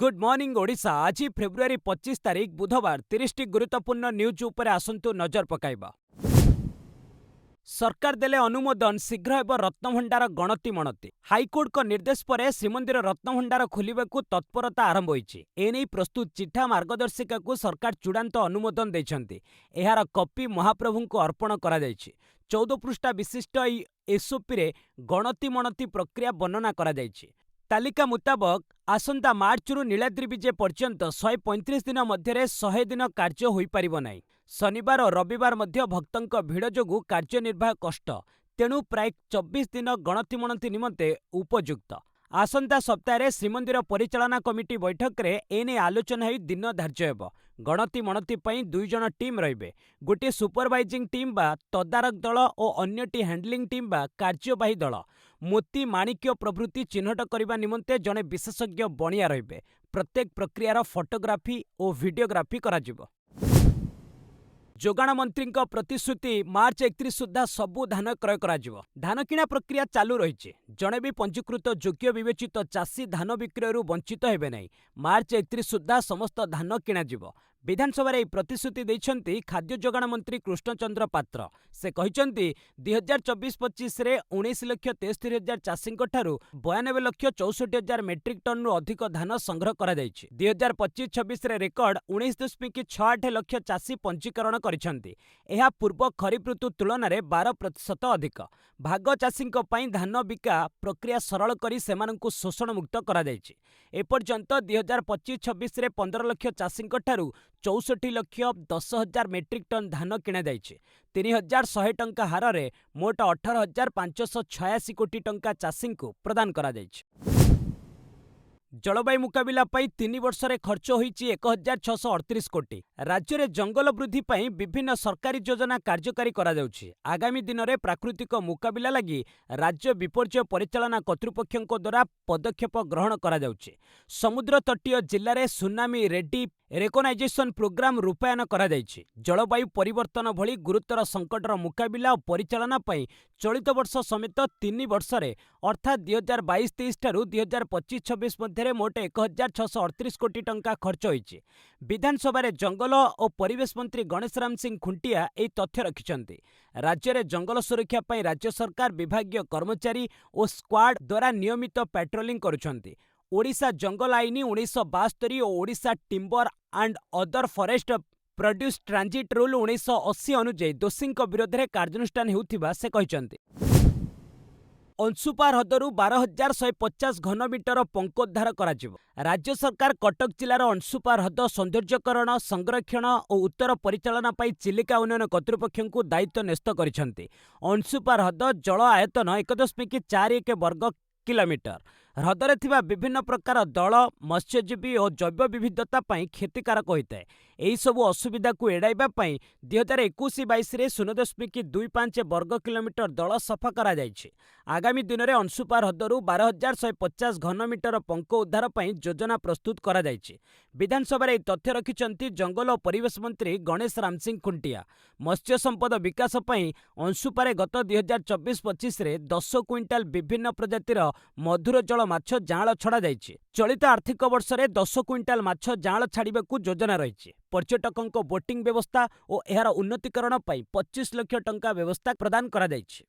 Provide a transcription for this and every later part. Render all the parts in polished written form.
Good morning Odisha. आज February 25 तारीख बुधवार 30 टी गुरुत्वपूर्ण न्यूज उपरे आसंतु नजर पकाइबा। सरकार देले अनुमोदन शीघ्र हेब रत्नभंडार गणति मणति। हाईकोर्ट को निर्देश पर श्रीमंदिर रत्नभंडार खोलिबाकू तत्परता आरंभ होईछि। एने प्रस्तुत चिठा मार्गदर्शिका को सरकार चूड़ांत अनुमोदन दैछन्ति। एहार कॉपी महाप्रभु को अर्पण करा जायछि। 14 पृष्ठा विशिष्ट एसओपी रे गणति मणति प्रक्रिया वर्णना करा जायछि। तालिका मुताबक आसंता मार्च रु नीलाद्रि विजे पर्यंत 135 दिन मध्य 100 दिन कार्य होई परिबो नाही। शनिवार और रविवार मध्य भक्तंक भिड़ जोगु कार्यनिर्वाह कष्ट, तेणु प्राय 24 दिन गणति मणति निमंते उपयुक्त। आसंता सप्ताह श्रीमंदिर परिचालना कमिटी बैठक रे एने आलोचना होई दिन धार्य हेब। गणति मणति पई 2 जण टीम रहिबे। गोटे सुपरवाइजिंग टीम बा तदारक दल और अन्यटी हैंडलिंग टीम बा कार्यवाही दल। मोती माणिक्य प्रभृति चिन्हट करने निमंते जड़े विशेषज्ञ बणिया रहिबे। प्रत्येक प्रक्रियार फोटोग्राफी और वीडियोग्राफी कराजिबो। जोगाण मंत्री प्रतिश्रुति मार्च 31 सुधा सबु धान क्रय कराजिबो। धान किणा प्रक्रिया चालू रही। जड़े भी पंजीकृत योग्य विवेचित चाषी धान विक्रय वंचित हेबे नहीं। मार्च 31 सुधा समस्त धान किणा जिवो। विधानसभा प्रतिश्रुति देइछन्ति खाद्य जोगाण मंत्री कृष्णचंद्र पात्र। से कहिछन्ति 2024-25 रे 19,73,000 चाषी ठारू 92,64,000 मेट्रिक टन रु अधिक धान संग्रह करा जायछि। 2025-26 रे रेकर्ड 19.68 लाख चाषी पंजीकरण करिछन्ति। एहा पूर्व खरीफ ऋतु तुलन में 12% अधिक। भाग चाषी धान बिका प्रक्रिया सरल करी सेमानंकु शोषण मुक्त करा जायछि। एपर्यंत 2025-26 रे 15 लाख चाषी ठारू 64,10,000 मेट्रिक टन धान किणा जायछि। 3,100 टंका हार रे मोट 18,586 कोटी टंका चाषी को प्रदान करा जायछि। जलवायु मुकाबिला पाई 3 वर्ष रे खर्च होईछि 1,638 कोटी। राज्य रे जंगल वृद्धि पाई विभिन्न सरकारी योजना कार्यकारी करा जाउछि। आगामी दिन में प्राकृतिक मुकाबिला लगी राज्य विपर्यय परिचालना कर्तृपक्षों द्वारा पदक्षेप ग्रहण करा जाउछि। समुद्र तटीय जिले में सुनामी रेडी रेकोनाइजेशन प्रोग्राम रूपायन करा जायछि। जलवायु परिवर्तन भली गुरुतर संकटर मुकाबिला और परिचालना पाई चलित वर्ष समेत 3 वर्ष रे अर्थात 2022-23 ठारू 2025-26 मध्य मोट 1,638 कोटी टंका खर्च होईछि। विधानसभा रे जंगल और परिवेश मंत्री गणेश राम सिंह खुंटिया एही तथ्य रखिछन्ति। राज्य रे जंगल सुरक्षा पाई राज्य सरकार विभागीय कर्मचारी और स्क्वाड द्वारा नियमित पेट्रोलिंग करुछन्ति। ओडिशा जंगल आईन 1972 और Odisha timber and other forest produce transit rule 1980 अनुଯାयी दोषी विरोध में कार्यानुष्ठान हेउथिबा से कहिसंति। अंशुपा हृदरू 12,150 घनमीटर पंकोद्धार कराजिबो। राज्य सरकार कटक जिलार अंशुपा हृद सौंदर्यकरण संरक्षण और उत्तर परिचालना पाई चिलिका उन्नयन कर्तृपक्ष को दायित्व न्यस्त करिसंति। अंशुपा हृद जल आयतन 1.41 वर्ग किलोमीटर। हृदय थिबा विभिन्न प्रकार दल मत्स्यजीवी और जैव विविधता पाई क्षतिकारक होता है। यही सबु असुविधा को एड़ाइबा पाई 2021-22 रे 0.25 वर्ग किलोमीटर दल सफा करा जायछि। आगामी दिन में अंशुपा हृदरू 12,150 घनमीटर पंक उद्धार पाई योजना प्रस्तुत करा जायछि। विधानसभा रे तथ्य रखिछन्ति जंगल और परिवेश मंत्री गणेश राम सिंह खुंटिया। मत्स्य संपद विकास पाई अंशुपारे गत 2024-25 रे 10 क्विंटाल विभिन्न प्रजातिर मधुर जल माछ जाँल छड़ा जायछि। चलित आर्थिक वर्ष रे 10 क्विंटाल माछ जाँल छाड़िबाकू योजना रहिछि। पर्यटकों बोटिंग व्यवस्था और एहार उन्नतीकरण पाई 25 लाख टंका व्यवस्था प्रदान करा जायछि।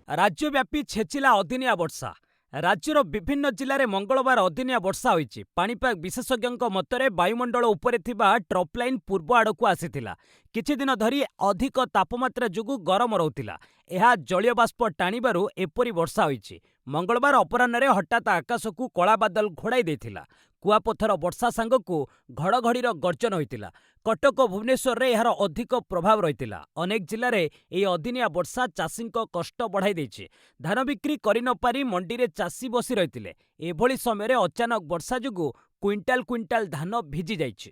राज्यव्यापी छेचिला अदिनिया वर्षा। राज्यर विभिन्न जिले में मंगलवार अदिनिया वर्षा होईछि। पाणीपाग विशेषज्ञों मतरे वायुमंडल उपरे थिबा ट्रप लाइन पूर्व आड़कू आसीथिला। किछि दिन धरी अधिक तापमात्रा जोगु गरम रहुतिला। एहा जलीय बाष्प टाणिबारु एपरी वर्षा होईछि। मंगलवार अपराह्न हठात आकाश को कला बादल घोड़ाई देथिला। कुआपथर वर्षा सांगकू घड़घड़ीर गर्जन होइतिला। कटक और भुवनेश्वर रे एहार अधिक प्रभाव रहितिला। अनेक जिले में यह अदिनिया वर्षा चाषी कष्ट बढ़ाई देछि। धान बिक्री करि न पारि मंडी रे चाषी बसी रहितिले। एभली समय अचानक वर्षा जोगु क्विंटाल क्विंटाल धान भिजी जाइछि।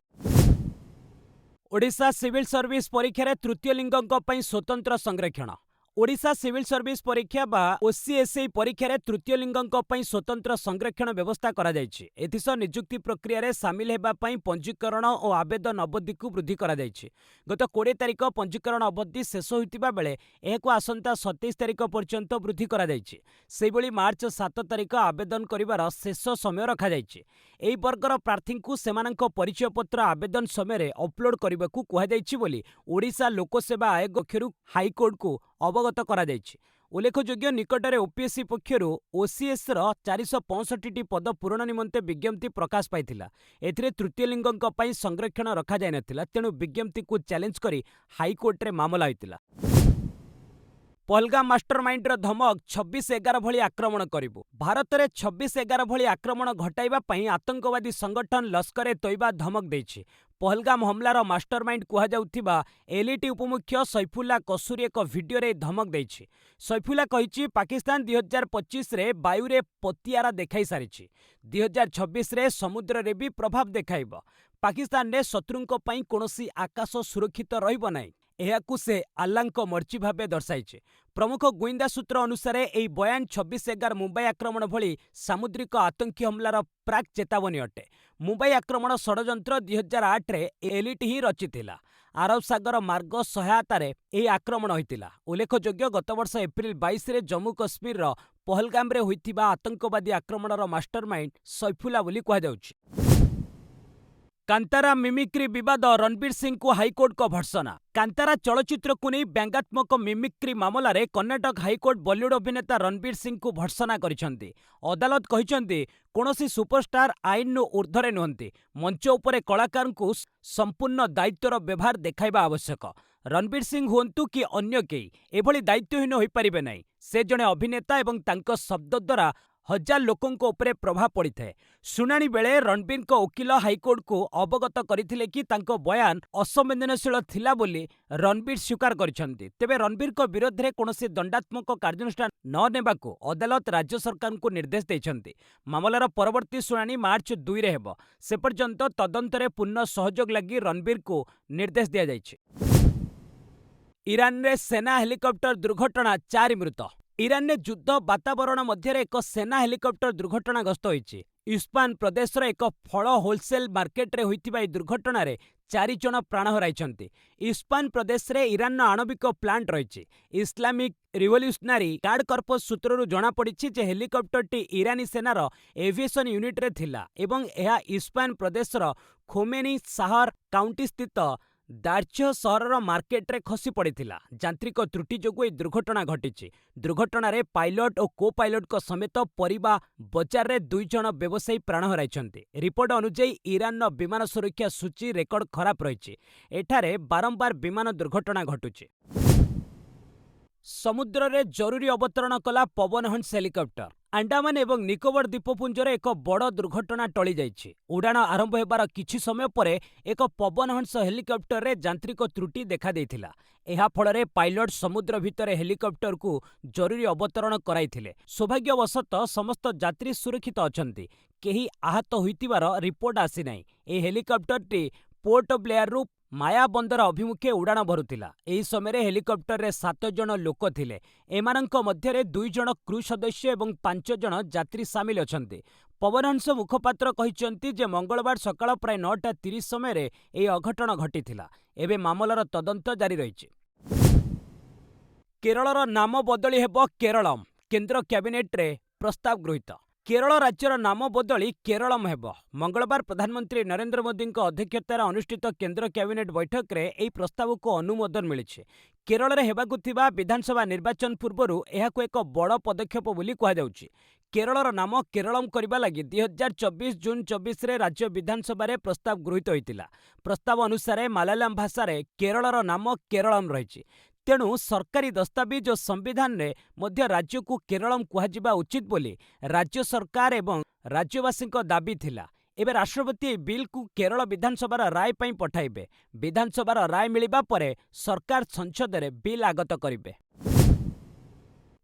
ओडिशा सिविल सर्विस परीक्षा रे तृतीय लिंगों पई स्वतंत्र संरक्षण। ओडिशा सिविल सर्विस परीक्षा बा ओसीएसई परीक्षा तृतीय लिंगों पर स्वतंत्र संरक्षण व्यवस्था करा जायछि। एथिसह नियुक्ति प्रक्रिया रे सामिल हेबा पई पंजीकरण और आवेदन अवधि को वृद्धि करा जायछि। गत 20 तारिख पंजीकरण अवधि शेष होइतिबा बेले एहाको आसंता 27 तारिख पर्यंत वृद्धि करा जायछि। सेहिभଳି मार्च 7 तारिख आवेदन करिवार शेष समय रखा जायछि। एही वर्गर प्रार्थी को सेमानंक परिचय पत्र आवेदन समय अपलोड करबाकू कुहा जायछि बोली ओडिशा लोकसेवा आयोग पक्षरु हाईकोर्ट को अवगत करा जायछि। उल्लेखयोग्य निकटरे ओपीएससी पक्षरु ओसीएस र 465 पद पूरण निमंते विज्ञप्ति प्रकाश पाइथिला। एथिरे तृतीय लिंगों पई संरक्षण रखा जाय नथिला, तेणु विज्ञप्ति को चैलेंज करी हाईकोर्ट रे मामला होइतिला। पहलगाम मास्टरमाइंडर धमक 26/11 भली आक्रमण करिबु। भारत में 26/11 भली आक्रमण घटाइबा पई आतंकवादी संगठन लश्कर ए तोयबा धमक देछि। पहलगाम हमलार मास्टरमाइंड कुहा जाउथिबा एलईटी उपमुख्य सैफुल्ला कसूरी एक भिडियो रे धमक देछि। सैफुल्ला कहिछि पाकिस्तान 2025 रे वायु रे पतियारा देखाई सारिछि। 2026 रे समुद्र रे भी प्रभाव देखाइब। पाकिस्तान ने शत्रुंक पई कोनोसी आकाश सुरक्षित रहिब नै। एहाकू से अल्लाहଙ୍କ मर्जी भावे दर्शाइছে। प्रमुख गुइंदा सूत्र अनुसार एही बयान 26/11 मुंबई आक्रमण भली सामुद्रिक आतंकी हमलार प्राक चेतावनी अटे। मुंबई आक्रमण षडयंत्र 2008 रे एलईटी ही रचिथिला। आरब सागर मार्ग सहायतार एही आक्रमण होइतिला। उल्लेखयोग्य गत वर्ष एप्रिल 22 रे जम्मू कश्मीर पहलगाम रे होइतिबा आतंकवादी आक्रमणर मास्टरमाइंड सैफुल्ला बोली कुहा जाउछि। कांतारा मिमिक्री विवाद रणबीर सिंह को हाईकोर्ट को भर्सना। कांतारा चलचित्र को नहीं व्यंगात्मक मिमिक्री मामलें कर्णाटक हाईकोर्ट बॉलीवुड अभिनेता रणबीर सिंह को भर्सना करिसेंती। अदालत कहिसेंती कोनोसी सुपरस्टार आईन नु ऊर्ध्वरे नुहंती। मंच उपरे कलाकार को संपूर्ण दायित्वर व्यवहार देखाइबा आवश्यक। रणबीर सिंह हुंतु कि अन्य केही एभली दायित्वहीन होई परिबे नाही। से जणे अभिनेता एवं तांको शब्द द्वारा हजार लोकों उपरे प्रभाव पड़ी थाए। शुणाणी बेले रणबीर को वकील हाईकोर्ट को अवगत करथिले कि तांको बयान असंवेदनशील थिला बोली रणबीर स्वीकार करिसेंती। तेबे रणबीर को विरोध में कोनोसी दंडात्मक कार्यानुष्ठान न नेबाकू अदालत राज्य सरकार को निर्देश देइछंती। मामलार परवर्ती शुणाणी मार्च 2 रे हेबो। से पर्यंत तदंतरे पूर्ण सहयोग लगी रणबीर को निर्देश दिया जाइछे। ईरान रे सेना हेलिकॉप्टर दुर्घटना 4 मृत। ईरान ने युद्ध वातावरण मध्य एक सेना हेलिकॉप्टर दुर्घटनाग्रस्त होइछि। इस्पान प्रदेश एक फल होलसेल मार्केट रे होइतिबा ए दुर्घटना रे 4 जन प्राण हराइछंती। इस्पान प्रदेश रे ईरान आणविक प्लांट रहिछि। इस्लामिक रिवोल्यूशनरी गार्ड कर्पस सूत्रରୁ जणा पड़िछि जे हेलिकॉप्टरटी ईरानी सेनार एविएशन यूनिट रे थिला एवं एहा इस्पान प्रदेशर खोमेनी शहर काउंटी स्थित दार्चह सहरर मार्केट रे खसी पड़िथिला। यांत्रिक त्रुटि जोगु ए दुर्घटना घटिछि। दुर्घटना रे पायलट और को पायलट को समेत परिबा बजार रे 2 जन व्यवसायी प्राण हराइछंती। रिपोर्ट अनुसार ईरान विमान सुरक्षा सूची रेकर्ड खराब रहिछि। एठारे बारंबार विमान दुर्घटना घटुछि। समुद्र रे जरूरी अवतरण कला पवन हंस हेलिकॉप्टर। अंडमान एवं निकोबर द्वीपपुंजर एक बड़ दुर्घटना टली जाइछि। उड़ाण आरंभ हेबार किछि समय परे एक पवन हंस हेलिकॉप्टर रे यांत्रिक त्रुटि देखा देइथिला। एहा फଳରେ पायलट समुद्र भितरे हेलिकॉप्टर को जरूरी अवतरण कराइथिले। सौभाग्यवशत समस्त यात्री सुरक्षित अछंती। केही आहत होइतिबार रिपोर्ट आसी नाही। ए हेलिकॉप्टरटी पोर्ट ब्लेयर रु माया बंदर अभिमुखे उड़ाण भरुथिला। एही समय हेलिकॉप्टर रे 7 जन लोक थिले। एमानंक मध्यरे 2 जन क्रू सदस्य एवं 5 जन यात्री सामिल अछंती। पवनहंस मुखपात्र कहिसेंती जे मंगलवार सकाळ प्राय 9:30 समय रे एही अघटन घटिथिला। एबे मामलार तदंत जारी रहिछि। केरळर नाम बदली हेबो केरळम। केंद्र कैबिनेट रे प्रस्ताव गृहीत। केरल राज्यर नाम बदली केरलम हेब। मंगलवार प्रधानमंत्री नरेंद्र मोदी अध्यक्षतार अनुष्ठित केंद्र कैबिनेट बैठक रे एही प्रस्ताव को अनुमोदन मिलिछि। केरल रे हेबाकु थिबा विधानसभा निर्वाचन पूर्वरु एहाको एक बड़ पदक्षेप बोली कुहा जाउछि। केरलर नाम केरलम करबा लागि 2024 जून 24 रे राज्य विधानसभा रे प्रस्ताव गृहीत होइतिला। प्रस्ताव अनुसार मलयालम भाषा रे केरलर नाम केरलम रहिछि। तेणु सरकारी दस्तावेज और संविधान रे मध्य राज्य को केरलम कुहाजिबा उचित बोली राज्य सरकार एवं राज्यवासी दाबी थिला। एबे राष्ट्रपति बिल को केरल विधानसभार राय पई पठाइबे। विधानसभार राय मिलिबा परे सरकार संसद रे बिल आगत करिबे।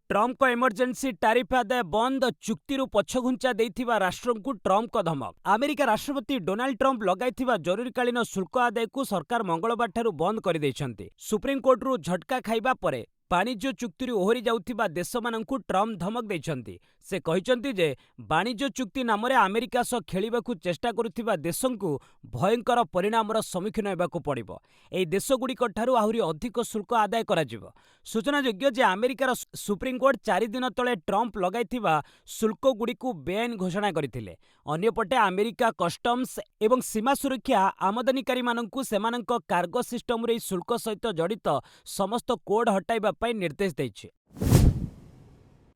ट्रम्प को इमरजेंसी टैरिफ आदाय बंद चुक्ति पछघुंचा देइथिबा राष्ट्र को ट्रम्प को धमक। अमेरिका राष्ट्रपति डोनाल्ड ट्रम्प लगाइथिबा जरूरीकालीन शुल्क आदाय को सरकार मंगलवार ठारू बंद कर दैछंती। सुप्रीम कोर्ट रु झटका खाइबा परे ବାଣିଜ୍ୟ ଚୁକ୍ତିରୁ ଓହରି ଯାଉଥିବା ଦେଶମାନଙ୍କୁ ଟ୍ରମ୍ପ ଧମକ ଦେଇଛନ୍ତି। ସେ କହିଛନ୍ତି ଯେ ବାଣିଜ୍ୟ ଚୁକ୍ତି ନାମରେ ଆମେରିକା ସହ ଖେଳିବାକୁ ଚେଷ୍ଟା କରୁଥିବା ଦେଶଙ୍କୁ ଭୟଙ୍କର ପରିଣାମର ସମ୍ମୁଖୀନ ହେବାକୁ ପଡ଼ିବ। ଏହି ଦେଶଗୁଡ଼ିକଠାରୁ ଆହୁରି ଅଧିକ ଶୁଳ୍କ ଆଦାୟ କରାଯିବ। ସୂଚନାଯୋଗ୍ୟ ଯେ ଆମେରିକାର ସୁପ୍ରିମକୋର୍ଟ 4 ଦିନ ତଳେ ଟ୍ରମ୍ପ ଲଗାଇଥିବା ଶୁଳ୍କଗୁଡ଼ିକୁ ବେଆଇନ ଘୋଷଣା କରିଥିଲେ। ଅନ୍ୟପଟେ ଆମେରିକା କଷ୍ଟମ୍ସ ଏବଂ ସୀମା ସୁରକ୍ଷା ଆମଦାନୀକାରୀମାନଙ୍କୁ ସେମାନଙ୍କ କାର୍ଗୋ ସିଷ୍ଟମରୁ ଏହି ଶୁଳ୍କ ସହିତ ଜଡ଼ିତ ସମସ୍ତ କୋଡ୍ ହଟାଇବା ପାଇଁ ନିର୍ଦ୍ଦେଶ ଦେଇଛି।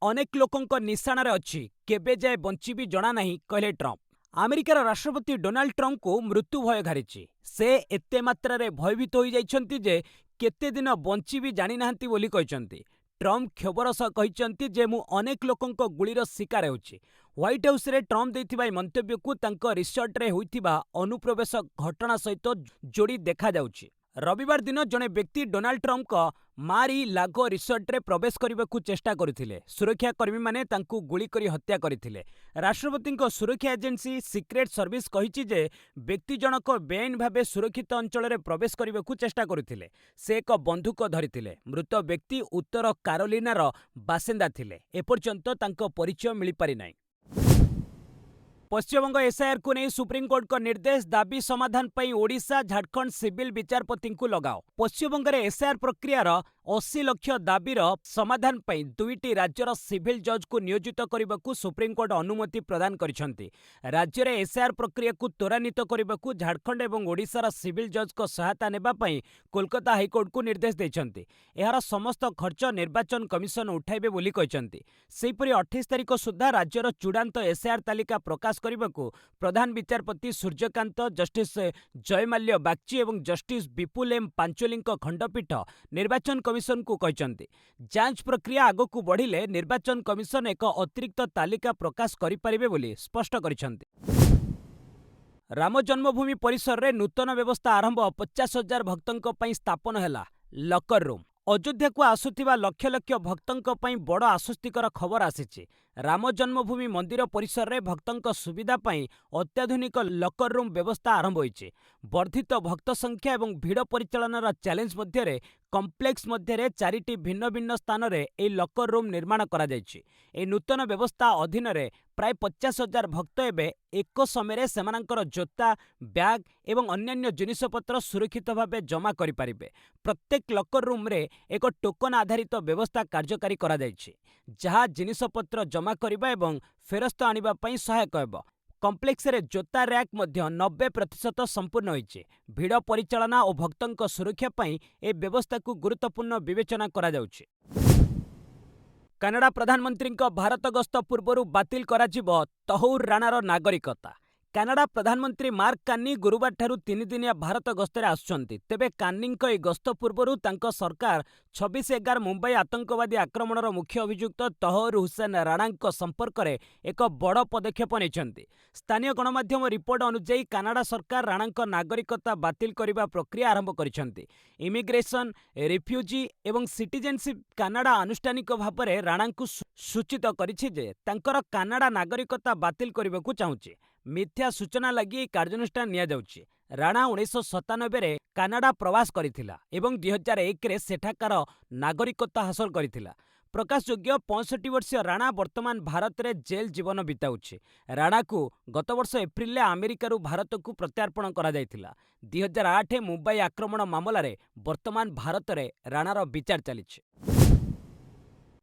ଅନେକ ଲୋକଙ୍କ ନିଶାଣାରେ ଅଛି, କେବେ ଯାଏ ବଞ୍ଚିବି ଜଣାନାହିଁ, କହିଲେ ଟ୍ରମ୍ପ। ଆମେରିକାର ରାଷ୍ଟ୍ରପତି ଡୋନାଲ୍ଡ ଟ୍ରମ୍ପଙ୍କୁ ମୃତ୍ୟୁ ଭୟ ଘାରିଛି। ସେ ଏତେ ମାତ୍ରାରେ ଭୟଭୀତ ହୋଇଯାଇଛନ୍ତି ଯେ କେତେ ଦିନ ବଞ୍ଚିବି ଜାଣିନାହାନ୍ତି ବୋଲି କହିଛନ୍ତି। ଟ୍ରମ୍ପ କ୍ଷୋଭର ସହ କହିଛନ୍ତି ଯେ ମୁଁ ଅନେକ ଲୋକଙ୍କ ଗୁଳିର ଶିକାର ହେଉଛି। ହ୍ୱାଇଟ୍ ହାଉସ୍ରେ ଟ୍ରମ୍ପ ଦେଇଥିବା ଏହି ମନ୍ତବ୍ୟକୁ ତାଙ୍କ ରିସର୍ଟରେ ହୋଇଥିବା ଅନୁପ୍ରବେଶ ଘଟଣା ସହିତ ଯୋଡ଼ି ଦେଖାଯାଉଛି। ରବିବାର ଦିନ ଜଣେ ବ୍ୟକ୍ତି ଡୋନାଲ୍ଡ ଟ୍ରମ୍ପଙ୍କ ମାର-ଇ-ଲାଗୋ ରିସର୍ଟରେ ପ୍ରବେଶ କରିବାକୁ ଚେଷ୍ଟା କରିଥିଲେ। ସୁରକ୍ଷା କର୍ମୀମାନେ ତାଙ୍କୁ ଗୁଳି କରି ହତ୍ୟା କରିଥିଲେ। ରାଷ୍ଟ୍ରପତିଙ୍କ ସୁରକ୍ଷା ଏଜେନ୍ସି ସିକ୍ରେଟ୍ ସର୍ଭିସ୍ କହିଛି ଯେ ବ୍ୟକ୍ତି ଜଣକ ବେଆଇନ ଭାବେ ସୁରକ୍ଷିତ ଅଞ୍ଚଳରେ ପ୍ରବେଶ କରିବାକୁ ଚେଷ୍ଟା କରୁଥିଲେ। ସେ ଏକ ବନ୍ଧୁକ ଧରିଥିଲେ। ମୃତ ବ୍ୟକ୍ତି ଉତ୍ତର କାରୋଲିନାର ବାସିନ୍ଦା ଥିଲେ। ଏପର୍ଯ୍ୟନ୍ତ ତାଙ୍କ ପରିଚୟ ମିଳିପାରିନାହିଁ। ପଶ୍ଚିମବଙ୍ଗ ଏସ୍ଆଇଆର୍କୁ ନେଇ ସୁପ୍ରିମକୋର୍ଟଙ୍କ ନିର୍ଦ୍ଦେଶ, ଦାବି ସମାଧାନ ପାଇଁ ଓଡ଼ିଶା, ଝାଡ଼ଖଣ୍ଡ ସିଭିଲ ବିଚାରପତିଙ୍କୁ ଲଗାଅ। ପଶ୍ଚିମବଙ୍ଗରେ ଏସ୍ଆଇଆର୍ ପ୍ରକ୍ରିୟାର 80 ଲକ୍ଷ ଦାବିର ସମାଧାନ ପାଇଁ 2ଟି ରାଜ୍ୟର ସିଭିଲ ଜଜ୍ଙ୍କୁ ନିୟୋଜିତ କରିବାକୁ ସୁପ୍ରିମକୋର୍ଟ ଅନୁମତି ପ୍ରଦାନ କରିଛନ୍ତି। ରାଜ୍ୟରେ ଏସ୍ଆଇଆର୍ ପ୍ରକ୍ରିୟାକୁ ତ୍ୱରାନ୍ୱିତ କରିବାକୁ ଝାଡ଼ଖଣ୍ଡ ଏବଂ ଓଡ଼ିଶାର ସିଭିଲ ଜଜ୍ଙ୍କ ସହାୟତା ନେବା ପାଇଁ କୋଲକାତା ହାଇକୋର୍ଟକୁ ନିର୍ଦ୍ଦେଶ ଦେଇଛନ୍ତି। ଏହାର ସମସ୍ତ ଖର୍ଚ୍ଚ ନିର୍ବାଚନ କମିଶନ ଉଠାଇବେ ବୋଲି କହିଛନ୍ତି। ସେହିପରି 28 ତାରିଖ ସୁଦ୍ଧା ରାଜ୍ୟର ଚୂଡ଼ାନ୍ତ ଏସ୍ଆଇଆର୍ ତାଲିକା ପ୍ରକାଶ କରିବାକୁ ପ୍ରଧାନ ବିଚାରପତି ସୂର୍ଯ୍ୟକାନ୍ତ, ଜଷ୍ଟିସ୍ ଜୟମାଲ୍ୟ ବାଗ୍ଚି ଏବଂ ଜଷ୍ଟିସ୍ ବିପୁଲ ଏମ୍ ପାଞ୍ଚୋଲିଙ୍କ ଖଣ୍ଡପୀଠ ନିର୍ବାଚନ କମିଶନକୁ କହିଛନ୍ତି। ଯାଞ୍ଚ ପ୍ରକ୍ରିୟା ଆଗକୁ ବଢ଼ିଲେ ନିର୍ବାଚନ କମିଶନ ଏକ ଅତିରିକ୍ତ ତାଲିକା ପ୍ରକାଶ କରିପାରିବେ ବୋଲି ସ୍ପଷ୍ଟ କରିଛନ୍ତି। ରାମ ଜନ୍ମଭୂମି ପରିସରରେ ନୂତନ ବ୍ୟବସ୍ଥା ଆରମ୍ଭ, 50,000 ଭକ୍ତଙ୍କ ପାଇଁ ସ୍ଥାପନ ହେଲା ଲକର ରୁମ୍। ଅଯୋଧ୍ୟାକୁ ଆସୁଥିବା ଲକ୍ଷ ଲକ୍ଷ ଭକ୍ତଙ୍କ ପାଇଁ ବଡ଼ ଆଶ୍ୱସ୍ତିକର ଖବର ଆସିଛି। ରାମ ଜନ୍ମଭୂମି ମନ୍ଦିର ପରିସରରେ ଭକ୍ତଙ୍କ ସୁବିଧା ପାଇଁ ଅତ୍ୟାଧୁନିକ ଲକର ରୁମ୍ ବ୍ୟବସ୍ଥା ଆରମ୍ଭ ହୋଇଛି। ବର୍ଦ୍ଧିତ ଭକ୍ତ ସଂଖ୍ୟା ଏବଂ ଭିଡ଼ ପରିଚାଳନାର ଚ୍ୟାଲେଞ୍ଜ ମଧ୍ୟରେ କମ୍ପ୍ଲେକ୍ସ ମଧ୍ୟରେ 4ଟି ଭିନ୍ନ ଭିନ୍ନ ସ୍ଥାନରେ ଏହି ଲକର ରୁମ୍ ନିର୍ମାଣ କରାଯାଇଛି। ଏହି ନୂତନ ବ୍ୟବସ୍ଥା ଅଧୀନରେ ପ୍ରାୟ 50,000 ଭକ୍ତ ଏବେ ଏକ ସମୟରେ ସେମାନଙ୍କର ଜୋତା, ବ୍ୟାଗ୍ ଏବଂ ଅନ୍ୟାନ୍ୟ ଜିନିଷପତ୍ର ସୁରକ୍ଷିତ ଭାବେ ଜମା କରିପାରିବେ। ପ୍ରତ୍ୟେକ ଲକର ରୁମ୍ରେ ଏକ ଟୋକନ ଆଧାରିତ ବ୍ୟବସ୍ଥା କାର୍ଯ୍ୟକାରୀ କରାଯାଇଛି, ଯାହା ଜିନିଷପତ୍ର ଜମା କରିବା ଏବଂ ଫେରସ୍ତ ଆଣିବା ପାଇଁ ସହାୟକ ହେବ। କମ୍ପ୍ଲେକ୍ସରେ ଜୋତା ର୍ୟାକ୍ ମଧ୍ୟ 90% ସମ୍ପୂର୍ଣ୍ଣ ହୋଇଛି। ଭିଡ଼ ପରିଚାଳନା ଓ ଭକ୍ତଙ୍କ ସୁରକ୍ଷା ପାଇଁ ଏହି ବ୍ୟବସ୍ଥାକୁ ଗୁରୁତ୍ୱପୂର୍ଣ୍ଣ ବିବେଚନା କରାଯାଉଛି। କାନାଡା ପ୍ରଧାନମନ୍ତ୍ରୀଙ୍କ ଭାରତ ଗସ୍ତ ପୂର୍ବରୁ ବାତିଲ କରାଯିବ ତହଉର ରାଣାର ନାଗରିକତା। କାନାଡା ପ୍ରଧାନମନ୍ତ୍ରୀ ମାର୍କ କାର୍ନି ଗୁରୁବାରଠାରୁ 3 ଦିନିଆ ଭାରତ ଗସ୍ତରେ ଆସୁଛନ୍ତି। ତେବେ କାର୍ନିଙ୍କ ଏହି ଗସ୍ତ ପୂର୍ବରୁ ତାଙ୍କ ସରକାର 26/11 ମୁମ୍ବାଇ ଆତଙ୍କବାଦୀ ଆକ୍ରମଣର ମୁଖ୍ୟ ଅଭିଯୁକ୍ତ ତହଉର ହୁସେନ ରାଣାଙ୍କ ସମ୍ପର୍କରେ ଏକ ବଡ଼ ପଦକ୍ଷେପ ନେଇଛନ୍ତି। ସ୍ଥାନୀୟ ଗଣମାଧ୍ୟମ ରିପୋର୍ଟ ଅନୁଯାୟୀ କାନାଡା ସରକାର ରାଣାଙ୍କ ନାଗରିକତା ବାତିଲ କରିବା ପ୍ରକ୍ରିୟା ଆରମ୍ଭ କରିଛନ୍ତି। ଇମିଗ୍ରେସନ, ରିଫ୍ୟୁଜି ଏବଂ ସିଟିଜେନସିପ୍ କାନାଡା ଆନୁଷ୍ଠାନିକ ଭାବରେ ରାଣାଙ୍କୁ ସୂଚିତ କରିଛି ଯେ ତାଙ୍କର କାନାଡା ନାଗରିକତା ବାତିଲ କରିବାକୁ ଚାହୁଁଛି। ମିଥ୍ୟା ସୂଚନା ଲାଗି ଏହି କାର୍ଯ୍ୟାନୁଷ୍ଠାନ ନିଆଯାଉଛି। ରାଣା 1997ରେ କାନାଡା ପ୍ରବାସ କରିଥିଲା ଏବଂ 2001ରେ ସେଠାକାର ନାଗରିକତା ହାସଲ କରିଥିଲା। ପ୍ରକାଶଯୋଗ୍ୟ 65 ବର୍ଷୀୟ ରାଣା ବର୍ତ୍ତମାନ ଭାରତରେ ଜେଲ୍ ଜୀବନ ବିତାଉଛି। ରାଣାକୁ ଗତବର୍ଷ ଏପ୍ରିଲରେ ଆମେରିକାରୁ ଭାରତକୁ ପ୍ରତ୍ୟାର୍ପଣ କରାଯାଇଥିଲା। 2008 ମୁମ୍ବାଇ ଆକ୍ରମଣ ମାମଲାରେ ବର୍ତ୍ତମାନ ଭାରତରେ ରାଣାର ବିଚାର ଚାଲିଛି।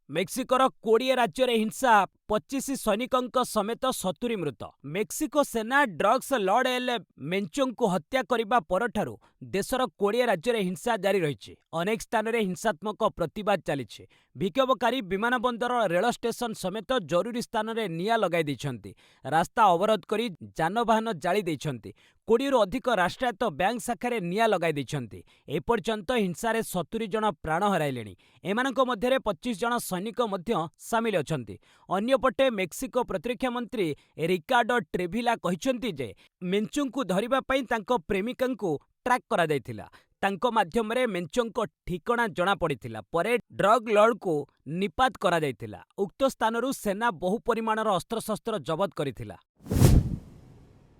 ମେକ୍ସିକୋର 20 ରାଜ୍ୟରେ ହିଂସା, 25 ସୈନିକଙ୍କ ସମେତ 70 ମୃତ। ମେକ୍ସିକୋ ସେନା ଡ୍ରଗ୍ସ ଲର୍ଡ ଏଲ୍ ମେଞ୍ଚୋଙ୍କୁ ହତ୍ୟା କରିବା ପରଠାରୁ ଦେଶର 20 ରାଜ୍ୟରେ ହିଂସା ଜାରି ରହିଛି। ଅନେକ ସ୍ଥାନରେ ହିଂସାତ୍ମକ ପ୍ରତିବାଦ ଚାଲିଛି। ବିକ୍ଷୋଭକାରୀ ବିମାନବନ୍ଦର, ରେଳ ଷ୍ଟେସନ ସମେତ ଜରୁରୀ ସ୍ଥାନରେ ନିଆଁ ଲଗାଇ ଦେଇଛନ୍ତି। ରାସ୍ତା ଅବରୋଧ କରି ଯାନବାହନ ଜାଳି ଦେଇଛନ୍ତି। 20ରୁ ଅଧିକ ରାଷ୍ଟ୍ରାୟତ୍ତ ବ୍ୟାଙ୍କ ଶାଖାରେ ନିଆଁ ଲଗାଇ ଦେଇଛନ୍ତି। ଏପର୍ଯ୍ୟନ୍ତ ହିଂସାରେ 70 ଜଣ ପ୍ରାଣ ହରାଇଲେଣି। ଏମାନଙ୍କ ମଧ୍ୟରେ 25 ଜଣ ସୈନିକ ମଧ୍ୟ ସାମିଲ ଅଛନ୍ତି। ଅନ୍ୟପଟେ ମେକ୍ସିକୋ ପ୍ରତିରକ୍ଷା ମନ୍ତ୍ରୀ ରିକାର୍ଡୋ ଟ୍ରେଭିଲା କହିଛନ୍ତି ଯେ ମେଞ୍ଚୋଙ୍କୁ ଧରିବା ପାଇଁ ତାଙ୍କ ପ୍ରେମିକାଙ୍କୁ ଟ୍ରାକ୍ କରାଯାଇଥିଲା। ତାଙ୍କ ମାଧ୍ୟମରେ ମେଞ୍ଚୋଙ୍କ ଠିକଣା ଜଣାପଡ଼ିଥିଲା ପରେ ଡ୍ରଗ୍ ଲର୍ଡଙ୍କୁ ନିପାତ କରାଯାଇଥିଲା। ଉକ୍ତ ସ୍ଥାନରୁ ସେନା ବହୁ ପରିମାଣର ଅସ୍ତ୍ରଶସ୍ତ୍ର ଜବତ କରିଥିଲା।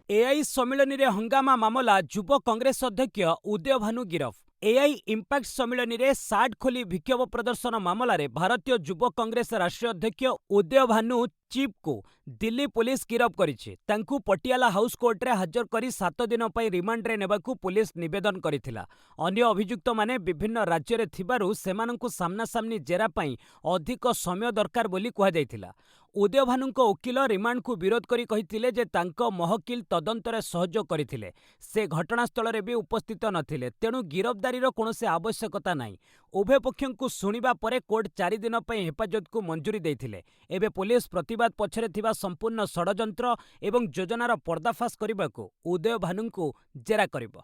ଏଆଇ ସମ୍ମିଳନୀରେ ହଙ୍ଗାମା ମାମଲା, ଯୁବ କଂଗ୍ରେସ ଅଧ୍ୟକ୍ଷ ଉଦୟ ଭାନୁ ଗିରଫ। एआई इम्पैक्ट सम्मिलनी रे सार्ट खोली विक्षोभ प्रदर्शन मामलें भारतीय युव कांग्रेस राष्ट्रीय अध्यक्ष उदय भानु चिप को दिल्ली पुलिस गिरफ करिछि। तांकु पटियाला हाउस कोर्ट रे हाजर करी 7 दिन पई रिमांड रे नेबाकू पुलिस निवेदन करिथिला। अन्य अभियुक्त माने विभिन्न राज्य रे थिबारु सेमानंकु सामना सामनी जेरा पई अधिक समय दरकार बोली कुहा जायथिला। उदय भानुଙ୍କ वकील रिमांड को विरोध करी कहिथिले जे तांको महकिल तदंतरे सहयोग करिथिले। से घटनास्थल रे भी उपस्थित नथिले, तेणु गिरफ्तारीर कौनसी आवश्यकता नाही। उभय पक्षंकु सुनिबा परे कोर्ट 4 दिन पई हेफाजत को मंजूरी देइथिले। एबे पुलिस प्रतिवाद पछरे थिबा संपूर्ण षडयंत्र एवं योजनार पर्दाफाश करबाकू उदय भानुଙ୍କୁ जेरा करिबो।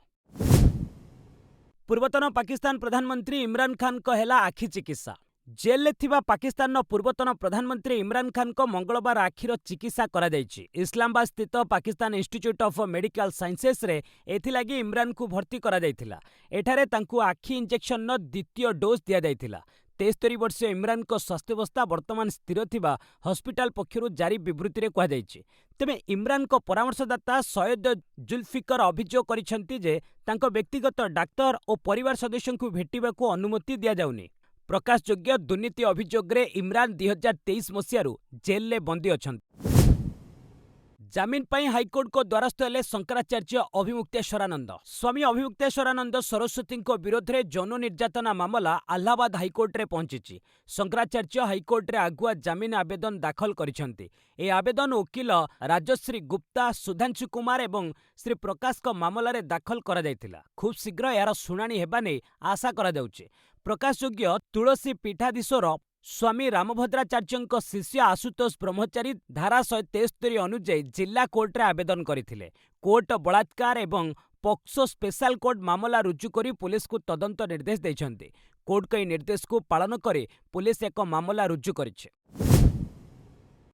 पूर्वतन पाकिस्तान प्रधानमंत्री इमरान खान को हेला आखि चिकित्सा। जेल थिबा पाकिस्तान पूर्वतन प्रधानमंत्री इमरान खान को मंगलवार आखिर चिकित्सा करा जायछि। इस्लामाबाद स्थित Pakistan institute of medical sciences रे एथिलागी इमरान को भर्ती करा जायथिला। एठारे तांकु आखि इंजेक्शन न द्वितीय डोज दिया जायथिला। 73 वर्षीय इमरान को स्वास्थ्यावस्था वर्तमान स्थिर थिबा हॉस्पिटल पक्षरु जारी विवृत्ति रे कहा जायछि। तेबे इमरान को परामर्शदाता सैयद जुल्फिकर अभियोग करिसेंति जे तांको व्यक्तिगत डाक्तर और परिवार सदस्यों को भेटिबाकू अनुमति दिया जाउनी। प्रकाशयोग्य दुर्नीति अभियोग रे इमरान 2023 मसीहारू जेल ले बंदी अछंती। जामिन पाई हाईकोर्ट को द्वारस्थ हेले शंकराचार्य अभिमुक्तेश्वरानंद। स्वामी अभिमुक्तेश्वरानंद सरस्वती विरोध में यौन निर्यातना मामला अलाहाबाद हाईकोर्ट रे पहुंची। शंकराचार्य हाईकोर्ट रे आगुआ जामिन आवेदन दाखल करिसेंती। ए आवेदन वकील राजश्री गुप्ता, सुधांशु कुमार एवं श्री प्रकाश को मामला रे दाखल करा जायतिला। खूब शीघ्र यार शुणाणी हेबा नै आशा करा जाउछि। प्रकाशयोग्य तुलसी पीठाधीश्वर स्वामी रामभद्राचार्य शिष्य आशुतोष ब्रह्मचारी धारा 173 अनुଯାयी जिला कोर्ट रे आवेदन करथिले। कोर्ट बलात्कार एवं पॉक्सो स्पेशल कोर्ट मामला रुजु करी पुलिस को तदंत निर्देश दैछन्ते। कोर्ट के निर्देश को पालन करे पुलिस एक मामला रुजु करिछे।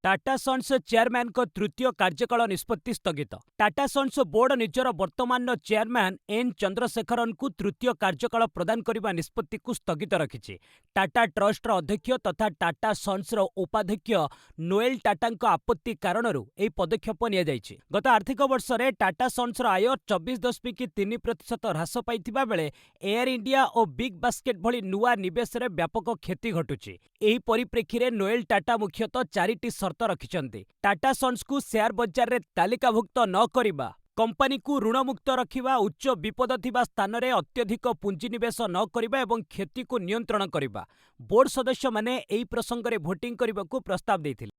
टाटा सन्स चेयरमैन को तृतीय कार्यकाल निष्पत्ति स्थगित। टाटा सन्स बोर्ड निजर वर्तमान चेयरमैन एन चंद्रशेखरन को तृतीय कार्यकाल प्रदान करने निष्पत्ति को स्थगित रखिछि। टाटा ट्रस्ट अध्यक्ष तथा टाटा सन्स उपाध्यक्ष नोएल टाटा आपत्ति कारण यह पदक्षेप निया जायछि। गत आर्थिक वर्ष रे टाटा सन्स आय 24.3% ह्रास पाइथिबा बेले एयर इंडिया और बिग बास्केट भली नुआ निवेश रे व्यापक क्षति घटुछि। एही परिप्रेक्षी रे नोएल टाटा मुख्यतः 4टी शर्त रखिछन्ति। टाटा सन्स को शेयर बजार रे तालिकाभुक्त न करिबा, कंपनी को ऋणमुक्त रखिबा, उच्च विपद थिबा स्थान रे अत्यधिक पुंजीनिवेश न करिबा एवं क्षति को नियंत्रण करिबा। बोर्ड सदस्य माने एही प्रसंग रे भोटिंग करिबाकू प्रस्ताव दैथिले।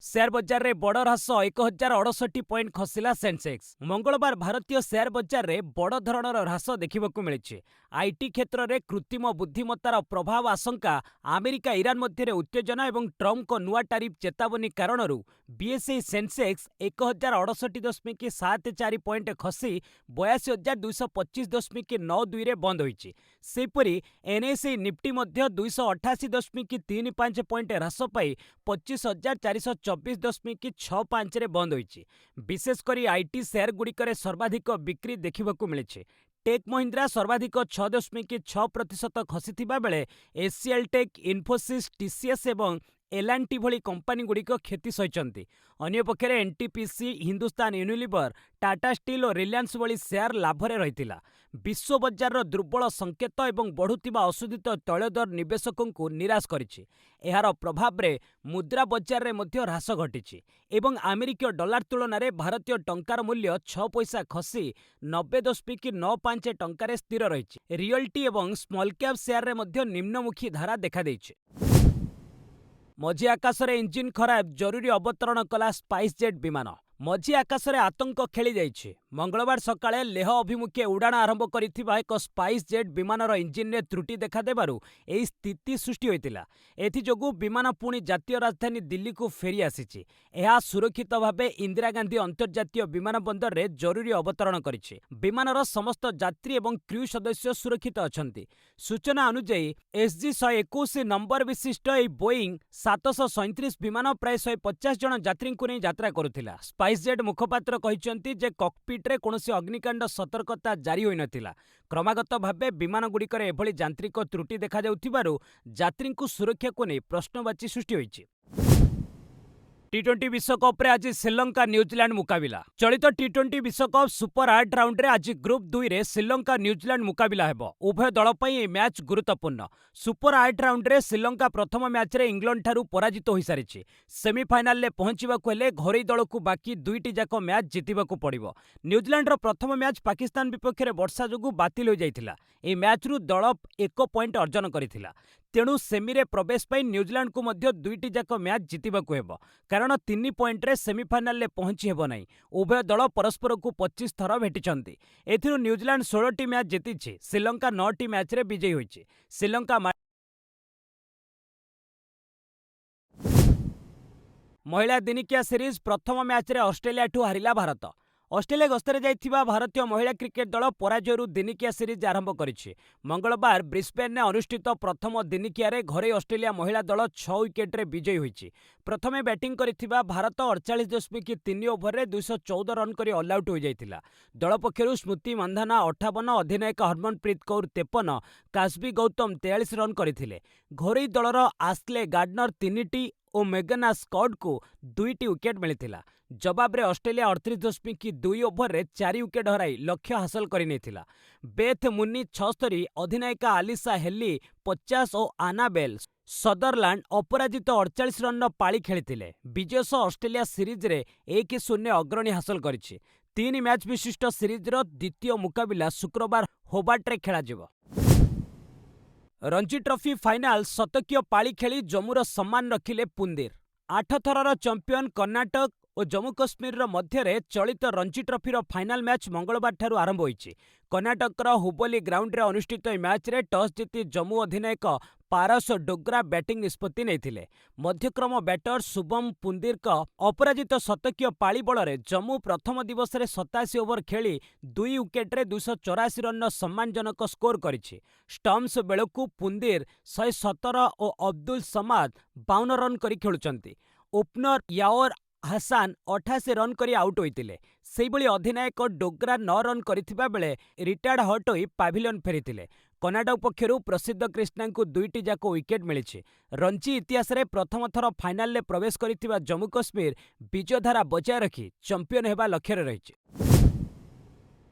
शेयर बजार रे बड़ ह्रास 1068 पॉइंट खसिला सेंसेक्स। मंगलवार भारतीय शेयर बजार रे बड़ धरणर ह्रास देखिबाकू मिलिछि। आईटी क्षेत्र में कृत्रिम बुद्धिमत्तार प्रभाव आशंका, अमेरिका ईरान मध्य उत्तेजना एवं ट्रम्प को नुआ टारिफ चेतावनी कारण बीएसई सेंसेक्स 1068.74 पॉइंट खसी 82,225.92 रे बंद होईछि। सेपरी एनएसई निफ्टी मध्य 288.35 पॉइंट ह्रास पाई 25,424.65 रे बंद होईछि। विशेषकर आईटी शेयर गुड़िकर सर्वाधिक बिक्री देखिबाकू मिलिछि। टेक महिंद्रा सर्वाधिक 6.6% खसीथिबा बेले एसीएल टेक, इन्फोसिस, टीसीएस एवं एल&टी भली कंपनी गुड़िक क्षति सहिचंती। अन्य पक्षरे NTPC, Hindustan Unilever, Tata steel और रिलायंस भली शेयर लाभरे रहितिला। विश्व बजार दुर्बल संकेत एवं बढ़ुतिबा अशोधित तैल दर निवेशकों को निराश करिछि। एहार प्रभाव रे मुद्रा बजार रे मध्य ह्रास घटिछि एवं अमेरिकीय डॉलर तुलन में भारतीय टंकार मूल्य 6 पैसा खसी 90.95 टंकार स्थिर रहिछि। रियल्टी एवं स्मॉल कैप शेयर रे मध्य निम्नमुखी धारा देखा देइछि। मझी आकाश रे इंजिन खराब, जरूरी अवतरण कला स्पाइस जेट विमान। मझी आकाश रे आतंक खेली जाइछि। मंगलवार सकाळे लेह अभिमुखे उड़ाण आरंभ करिथिबा एक स्पाइस जेट विमानर इंजिन रे त्रुटि देखा देबारु एही स्थिति सृष्टि होइतिला। एथि जोगु विमान पुणी जातीय राजधानी दिल्ली को फेरी आसिछि। एहा सुरक्षित भावे इंदिरा गांधी अंतर्जातीय विमान बंदर रे जरूरी अवतरण करिछि। विमानर समस्त यात्री एवं क्रू सदस्य सुरक्षित अछंती। सूचना अनुसार SG-121 नंबर विशिष्ट ए बोइंग 737 विमान प्राय 150 जन यात्री को नहीं यात्रा करुथिला। स्पाइसजेट मुखपात्र कहिसंती जे कॉकपिट रे कोनोसी अग्निकांड सतर्कता जारी होई नथिला। क्रमागत भावे विमान गुड़िकर एभली यांत्रिक त्रुटि देखा जाउथिबारु यात्री को सुरक्षा को नहीं प्रश्नवाची सृष्टि होइछि। टी20 विश्वकप रे आज श्रीलंका न्यूजीलैंड मुकाबिला चलित टी20 विश्वकप सुपर 8 राउंड रे आज ग्रुप 2 रे श्रीलंका न्यूजीलैंड मुकाबिला हेबो। उभय दल पई ए मैच गुरुत्वपूर्ण। सुपर 8 राउंड रे श्रीलंका प्रथम मैच रे इंग्लैंड ठारू पराजित होई सारिछि। सेमीफाइनल ले पहुंचीबाकु हेले घरोई दल को बाकी दुईटी जाक मैच जितिबाकु पड़िबो। न्यूजीलैंड रो प्रथम मैच पाकिस्तान विपक्ष रे वर्षा जोगु बातिल हो जाइथिला। ए मैच रु दल 1 पॉइंट अर्जन करिथिला। तेणु सेमी रे प्रवेश पाई न्यूजीलैंड को मध्य दुईटी जाक मैच जितिबाकु हेबो, कारण 3 पॉइंट रे सेमीफाइनल ले पहुंची हेबो नाही। उभय दल परस्पर को 25 थर भेटिछंती। एथिरु न्यूजीलैंड 16टी मैच जितिछि, श्रीलंका 9टी मैच रे विजयी होइछि। श्रीलंका महिला दिनिकिया सीरीज प्रथम मैच रे ऑस्ट्रेलिया ठू हारिला भारत। ऑस्ट्रेलिया गस्तरे जाइथिबा भारतीय महिला क्रिकेट दल पराजयरु दिनिकिया सीरीज आरंभ करिछि। मंगलवार ब्रिस्बेन ने अनुष्ठित प्रथम दिनिकिया रे घरे ऑस्ट्रेलिया महिला दल 6 विकेट रे विजयी होइछि। प्रथमे बैटिंग करिथिबा भारत 48.3 ओभर रे 214 रन करी ऑल आउट हो जाइथिला। दल पक्षरु स्मृति मंधाना 58, अधिनायक हरमनप्रीत कौर 53, कास्बी गौतम 43 रन करिथिले। घरोई दलर आस्ले गार्डनर 3टी और मेगना स्कॉट को 2टी विकेट मिलिथिला। जवाब रे ऑस्ट्रेलिया 38.2 ओभर रे 4 विकेट हराई लक्ष्य हासिल करि नेथिला। बेथ मुन्नी 76, अधिनायिका आलिसा हेली 50 और आनाबेल सदरलैंड अपराजित 48 रन पाଳି खेलिथिले। विजय सह ऑस्ट्रेलिया सीरीज रे 1-0 अग्रणी हासिल करिछि। 3 मैच विशिष्ट सीरीज रो द्वितीय मुकाबिला शुक्रवार होबार्ट रे खेला जिवो। रणजी ट्रॉफी फाइनाल शतकीय पाଳି खेली जम्मूर सम्मान रखिले पुंदिर। 8 थरर चैंपियन कर्नाटक और जम्मू कश्मीर मध्य चलित रणजी ट्रॉफी फाइनाल मैच मंगलवार ठारू आरंभ होइछि। कर्नाटकर हुबली ग्राउंड रे अनुष्ठित मैच रे टॉस जीति जम्मू अधिनायक पारस डोग्रा बैटिंग निष्पत्ति नेथिले। मध्यक्रम बैटर शुभम पुंदिर अपराजित शतकीय पाଳି बल जम्मू प्रथम दिवस रे 87 ओवर खेली 2 विकेट रे 284 रन सम्मानजनक स्कोर करिछि। स्टम्प्स बेलकु पुंदिर 117 और अब्दुल समाद 52 रन करी खेलुचंती। ओपनर यावर हासान 88 रन करी आउट होइतिले। सेहिभଳି अधिनायक डोग्रा 9 रन करिथिबा बेले रिटायर्ड हट होई पाभिलियन फेरिथिले। कर्नाटक पक्षरु प्रसिद्ध कृष्णा को 2टी जाक विकेट मिलिछि। रणजी इतिहास रे प्रथम थर फाइनाल ले प्रवेश करिथिबा जम्मू कश्मीर विजयधारा बजाय रखी चैंपियन हेबा लक्ष्य रहिछि।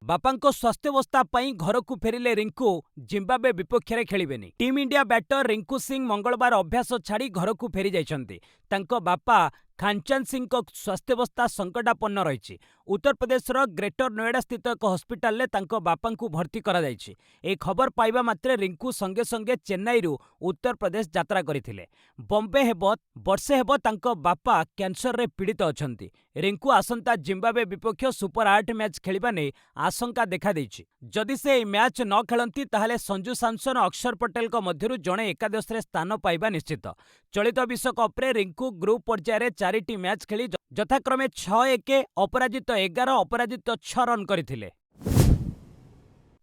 बापांको स्वास्थ्यावस्था पई घर को फेरिले रिंकू, जिम्बाब्वे विपक्ष रे खेलिबेनी। Team India batter Rinku Singh मंगलवार अभ्यास छाड़ी घर को फेरी जाइछंती। तांको बापा खानचंद सिंह को स्वास्थ्यावस्था संकटापन्न रही। उत्तर प्रदेशर ग्रेटर नोएडा स्थित एक हस्पिटाल ले तांको बापा को भर्ती करा जाइछि। ए खबर पाइबा मात्रे रिंकू संगे संगे चेन्नई रु उत्तर प्रदेश यात्रा करथिले। बॉम्बे हेबो वर्षे हेबो तांको बापा कैंसर रे पीड़ित अछंती। रिंकू आसंता जिम्बाब्वे विपक्ष सुपर 8 मैच खेलिबा नै आशंका देखा देइछि। जदि से मैच न खेलंती ताहले संजू सैमसन अक्षर पटेल को मध्यरु जणे एकादश रे स्थान पाइबा निश्चित। चलित विश्वकप रे रिंकू ग्रुप पर्याय रे 4टी मैच खेली यथाक्रमे 6-1, अपराजित 11, अपराजित 6 रन करथिले।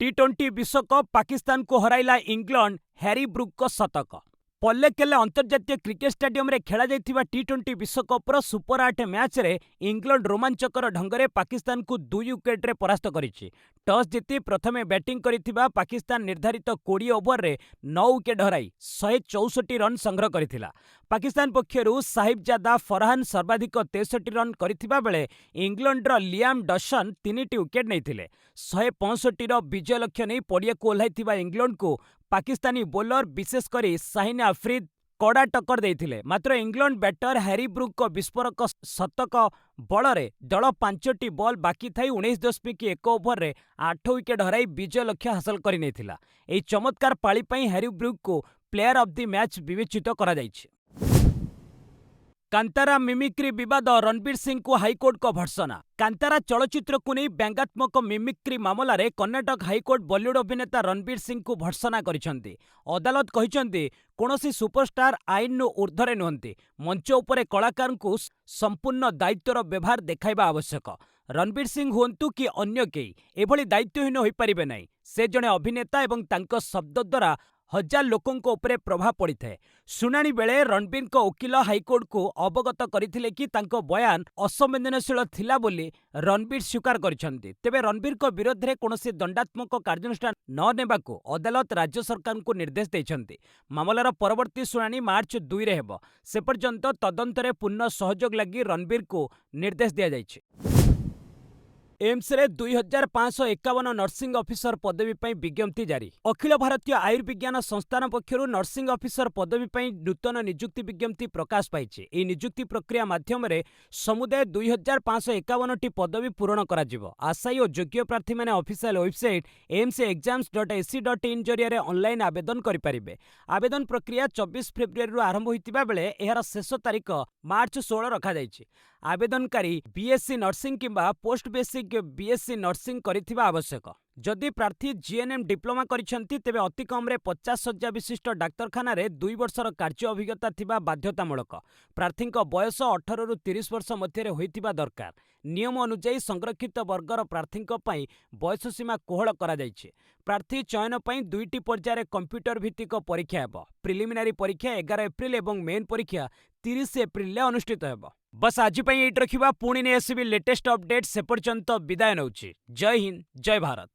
टी20 विश्वकप पाकिस्तान को हराइला इंग्लैंड, हैरी ब्रुक को शतक। पल्लेकेले अंतर्जातीय क्रिकेट स्टेडियम रे खेला जाइथिबा टी20 विश्वकप रो सुपर 8 मैच रे इंग्लैंड रोमांचकर ढंगरे पाकिस्तान को 2 विकेट रे परास्त करिछि। टॉस जीति प्रथमे बैटिंग करिथिबा पाकिस्तान निर्धारित 20 ओवर रे 9 विकेट हराई 164 रन संग्रह करिथिला। पाकिस्तान पक्षरु साहिबजादा फरहान सर्वाधिक 63 रन करिथिबा बेले इंग्लैंडर लियाम डसन 3टी विकेट नैथिले। 165 रो विजय लक्ष्य नै पड़िया को ओह्लाइथिबा इंग्लैंड को पाकिस्तानी बोलर विशेष करी शाहीन आफरीद कड़ा टक्कर देइथिले। मात्र इंग्लैंड बैटर हैरी ब्रुक को विस्फोरक शतक बल दल 5टी बॉल बाकी थाई 19.1 ओभर रे 8 विकेट हराई विजय लक्ष्य हासिल करि नेथिला। एही चमत्कार पाଳି पई हैरी ब्रुक को प्लेयर ऑफ द मैच विवेचित करा जाइछि। कांतारा मिमिक्री विवाद, रणबीर सिंह को हाईकोर्ट को भर्त्सना। कांतारा चलचित्र को नहीं व्यंगात्मक मिमिक्री मामला रे कर्नाटक हाईकोर्ट बॉलीवुड अभिनेता रणबीर सिंह को भर्त्सना करिसेंती। अदालत कहिसेंती कोनोसी सुपरस्टार आईन नु ऊर्ध्वरे नुहंती। मंच उपरे कलाकार को संपूर्ण दायित्वर व्यवहार देखाइबा आवश्यक। रणबीर सिंह हुंतु कि अन्य केही एभली दायित्वहीन होई परिबे नाही। से जणे अभिनेता एवं तांको शब्द द्वारा हजार लोकंक उपरे प्रभाव पड़िଥାଏ। शुणाणी बेले रणबीरଙ୍କ ओकिल हाईकोर्टକୁ ଅବଗତ କରିଥିଲେ କି ତାଙ୍କ ବୟାନ ଅସମ୍ବେଦନଶୀଳ ଥିଲା ବୋଲି ରଣବୀର ସ୍ୱୀକାର କରିଛନ୍ତି। ତେବେ ରଣବୀରଙ୍କ ବିରୋଧରେ କୌଣସି ଦଣ୍ଡାତ୍ମକ କାର୍ଯ୍ୟାନୁଷ୍ଠାନ ନ ନେବାକୁ ଅଦାଲତ ରାଜ୍ୟ ସରକାରଙ୍କୁ ନିର୍ଦ୍ଦେଶ ଦେଇଛନ୍ତି। ମାମଲାର ପରବର୍ତ୍ତୀ ଶୁଣାଣି ମାର୍ଚ୍ଚ 2ରେ ହେବ। ସେପର୍ଯ୍ୟନ୍ତ ତଦନ୍ତରେ ପୂର୍ଣ୍ଣ ସହଯୋଗ ଲାଗି ରଣବୀରଙ୍କୁ ନିର୍ଦ୍ଦେଶ ଦିଆଯାଇଛି। ଏମ୍ସରେ 2551 ନର୍ସିଂ ଅଫିସର ପଦବୀ ପାଇଁ ବିଜ୍ଞପ୍ତି ଜାରି। ଅଖିଳ ଭାରତୀୟ ଆୟୁର୍ବିଜ୍ଞାନ ସଂସ୍ଥାନ ପକ୍ଷରୁ ନର୍ସିଂ ଅଫିସର ପଦବୀ ପାଇଁ ନୂତନ ନିଯୁକ୍ତି ବିଜ୍ଞପ୍ତି ପ୍ରକାଶ ପାଇଛି। ଏହି ନିଯୁକ୍ତି ପ୍ରକ୍ରିୟା ମାଧ୍ୟମରେ ସମୁଦାୟ 2551ଟି ପଦବୀ ପୂରଣ କରାଯିବ। ଆଶାୟୀ ଓ ଯୋଗ୍ୟ ପ୍ରାର୍ଥୀମାନେ ଅଫିସିଆଲ ୱେବସାଇଟ୍ aimsexams.ac.in ଜରିଆରେ ଅନଲାଇନ୍ ଆବେଦନ କରିପାରିବେ। ଆବେଦନ ପ୍ରକ୍ରିୟା 24 ଫେବୃଆରୀରୁ ଆରମ୍ଭ ହୋଇଥିବା ବେଳେ ଏହାର ଶେଷ ତାରିଖ ମାର୍ଚ୍ଚ 16 ରଖାଯାଇଛି। ଆବେଦନକାରୀ ବିଏସସି ନର୍ସିଂ କିମ୍ବା ପୋଷ୍ଟ ବେସିକ୍ ବିଏସସି ନର୍ସିଂ କରିଥିବା ଆବଶ୍ୟକ। ଯଦି ପ୍ରାର୍ଥୀ ଜିଏନ୍ଏମ୍ ଡିପ୍ଲୋମା କରିଛନ୍ତି ତେବେ ଅତି କମ୍ରେ 50 ଶଯ୍ୟା ବିଶିଷ୍ଟ ଡାକ୍ତରଖାନାରେ 2 ବର୍ଷର କାର୍ଯ୍ୟ ଅଭିଜ୍ଞତା ଥିବା ବାଧ୍ୟତାମୂଳକ। ପ୍ରାର୍ଥୀଙ୍କ ବୟସ 18ରୁ 30 ବର୍ଷ ମଧ୍ୟରେ ହୋଇଥିବା ଦରକାର। ନିୟମ ଅନୁଯାୟୀ ସଂରକ୍ଷିତ ବର୍ଗର ପ୍ରାର୍ଥୀଙ୍କ ପାଇଁ ବୟସ ସୀମା କୋହଳ କରାଯାଇଛି। ପ୍ରାର୍ଥୀ ଚୟନ ପାଇଁ 2ଟି ପର୍ଯ୍ୟାୟରେ କମ୍ପ୍ୟୁଟର ଭିତ୍ତିକ ପରୀକ୍ଷା ହେବ। ପ୍ରିଲିମିନାରୀ ପରୀକ୍ଷା 11 ଏପ୍ରିଲ ଏବଂ ମେନ୍ ପରୀକ୍ଷା 30 ଏପ୍ରିଲରେ ଅନୁଷ୍ଠିତ ହେବ। बस आज एट रखा पुणी नहीं आसबि लेटेस्ट अपडेट से पर्यंत विदाय नौछि। जय हिंद जय भारत।